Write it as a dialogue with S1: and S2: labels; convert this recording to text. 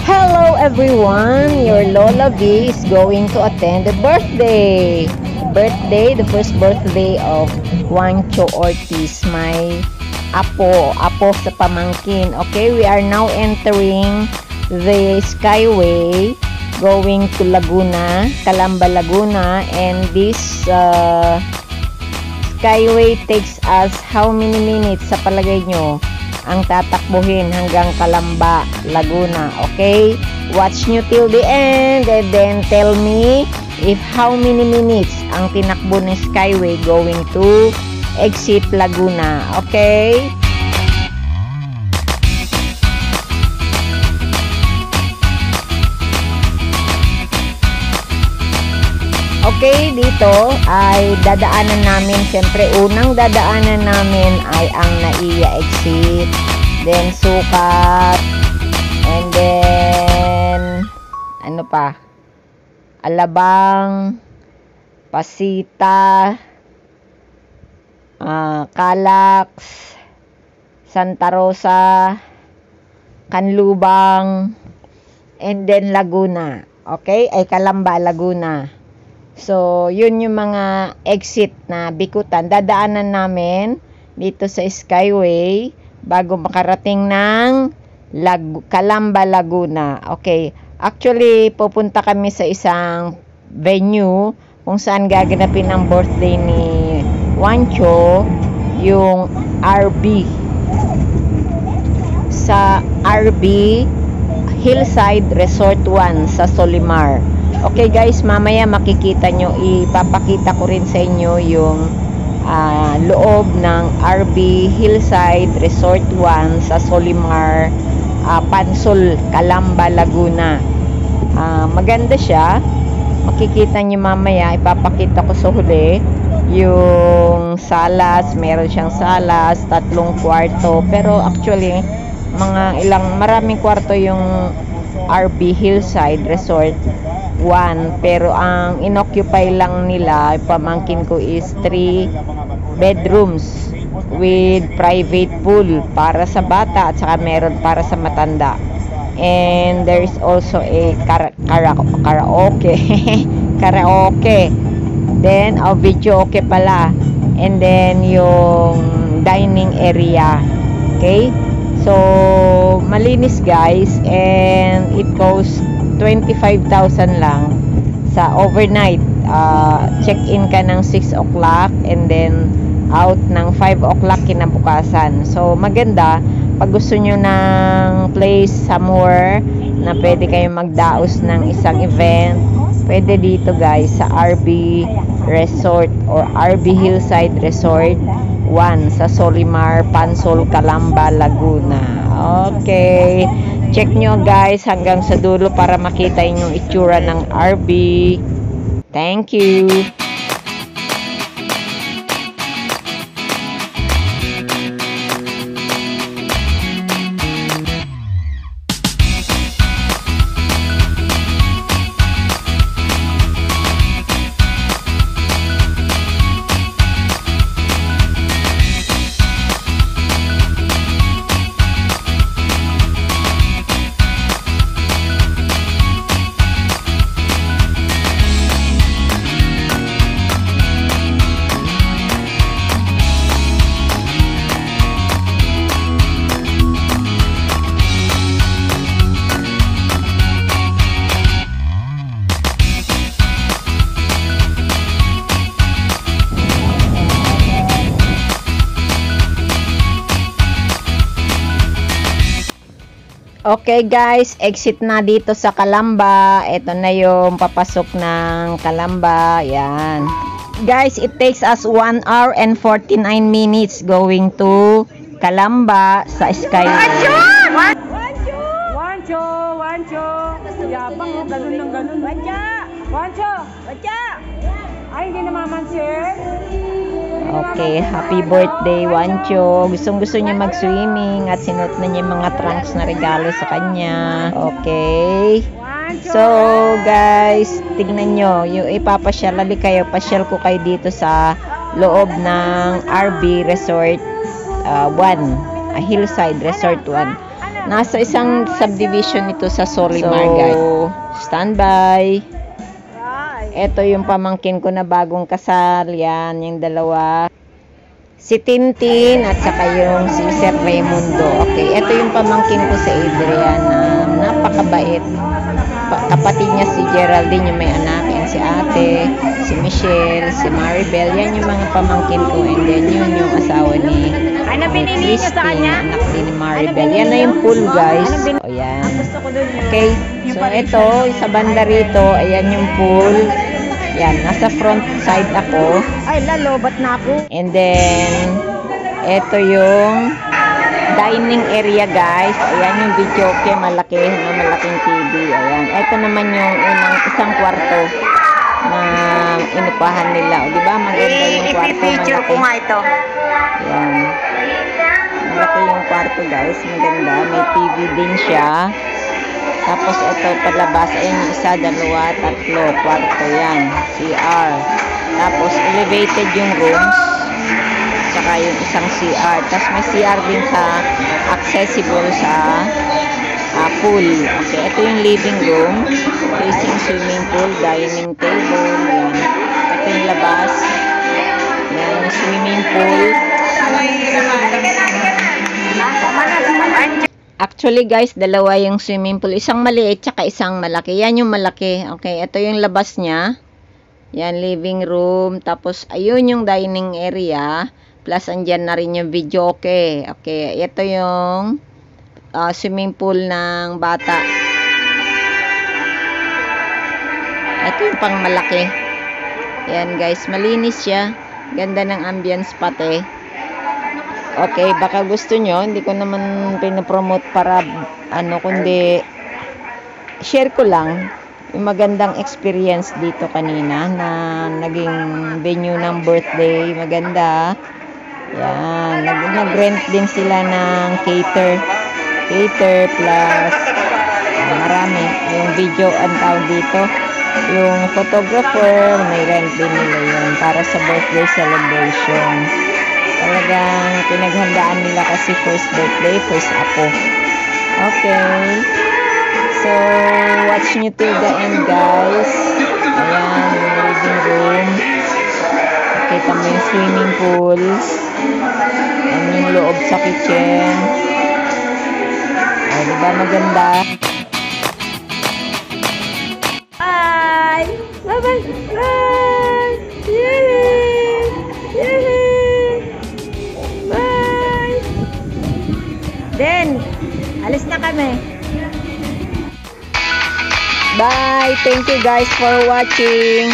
S1: Hello everyone, your Lola V is going to attend the birthday. The first birthday of Juancho Ortiz, my apo sa pamangkin. Okay, we are now entering the Skyway going to Laguna, Calamba, Laguna, and this Skyway takes us how many minutes sa palagay nyo ang tatakbuhin hanggang Calamba, Laguna? Okay, watch nyo till the end and then tell me if how many minutes ang tinakbo ng Skyway going to exit Laguna. Okay, okay, dito ay dadaanan namin, syempre unang dadaanan namin ay ang Naiya exit, then Sukat, and then ano pa, Alabang, Pasita, Calax, Santa Rosa, Canlubang, and then Laguna. Okay, ay Calamba, Laguna. So, yun yung mga exit na bikutan. Dadaanan namin dito sa Skyway bago makarating ng Calamba, Laguna. Okay. Actually, pupunta kami sa isang venue kung saan gaganapin ang birthday ni Juancho, yung RB. Sa RB Hillside Resort 1 sa Solimar. Okay guys, mamaya makikita nyo, ipapakita ko rin sa inyo yung loob ng RB Hillside Resort 1 sa Solimar, Pansol, Calamba, Laguna. Maganda siya, makikita nyo mamaya, ipapakita ko sa huli yung salas, meron siyang salas, 3 kwarto, pero actually maraming kwarto yung RB Hillside Resort 1, pero ang inoccupy lang nila, pamangkin ko, is 3 bedrooms with private pool para sa bata at saka meron para sa matanda, and there is also a karaoke karaoke, then video okay pala, and then yung dining area. Okay, so malinis guys, and it costs 25,000 lang sa overnight. Check-in ka ng 6 o'clock and then out ng 5 o'clock kinabukasan. So maganda pag gusto nyo ng place somewhere na pwede kayong magdaos ng isang event, pwede dito guys sa RB Resort or RB Hillside Resort 1 sa Solimar, Pansol, Calamba, Laguna. Okay, check nyo guys hanggang sa dulo para makita yung itsura ng RB. Thank you. Okay guys, exit na dito sa Calamba. Ito na yung papasok ng Calamba. Yan. Guys, it takes us 1 hour and 49 minutes going to Calamba sa Skyway.
S2: Wancho! Yabang, ganun ng ganun. Wancho! Ay, hindi namamansin.
S1: Okay, happy birthday Juancho. Gustong-gusto niya mag-swimming at sinuot na niya mga trunks na regalo sa kanya. Okay. So, guys, tignan nyo. Yung ipapasyal, kayo, pasyal ko kayo dito sa loob ng RB Resort 1. Hillside Resort 1. Nasa isang subdivision ito sa Solimar, guys. So, standby. Ito yung pamangkin ko na bagong kasal. Yan, yung dalawa. Si Tintin at saka yung si Sir Raimundo. Okay, ito yung pamangkin ko sa Adrian. Napakabait. Kapatid niya si Geraldine, yung may anak. Yan si ate, si Michelle, si Maribel. Yan yung mga pamangkin ko. And then yun yung asawa ni Christine, anak din ni Maribel. Yan na yung pool, guys. O yan. Okay, so ito, sa banda rito, ayan yung pool. Yan, nasa front side ako.
S2: Ay, lalobat na ako.
S1: And then, ito yung dining area, guys. Ayan yung video okay, malaki, na malaking TV. Ayan. Ito naman yung isang kwarto na inupahan nila. O, diba? Maganda yung kwarto.
S2: I-picture ko nga ito.
S1: Ayan. Malaki yung kwarto, guys. Maganda. May TV din siya. Tapos ito palabas, ayan yung isa, dalawa, tatlo, kwarto yan, CR. Tapos elevated yung rooms, saka yung isang CR. Tapos may CR din sa accessible sa pool. Okay, ito yung living room, facing swimming pool, dining table, yan. Ito yung labas, yan yung swimming pool. Actually, guys, dalawa yung swimming pool. Isang maliit, tsaka isang malaki. Yan yung malaki. Okay, ito yung labas niya. Yan, living room. Tapos, ayun yung dining area. Plus, andyan na rin yung video. Okay, okay. Ito yung swimming pool ng bata. Ito yung pang malaki. Yan, guys. Malinis siya. Ganda ng ambience pati. Okay, baka gusto nyo, hindi ko naman pinapromote para kundi share ko lang yung magandang experience dito kanina na naging venue ng birthday. Maganda. Yan, nag-rent din sila ng cater plus marami. Yung video ang tawag dito. Yung photographer, may rent din nila yun para sa birthday celebration. Talagang pinaghandaan nila kasi first birthday, first apo. Okay. So, watch nyo till the end, guys. Ayan, yung living room. Kita mo yung swimming pool. Ayan yung loob sa kitchen. Ay, diba maganda?
S2: Bye! Bye-bye! Bye! Yay! Yay! Bye! Then, alis na kami.
S1: Bye! Thank you guys for watching.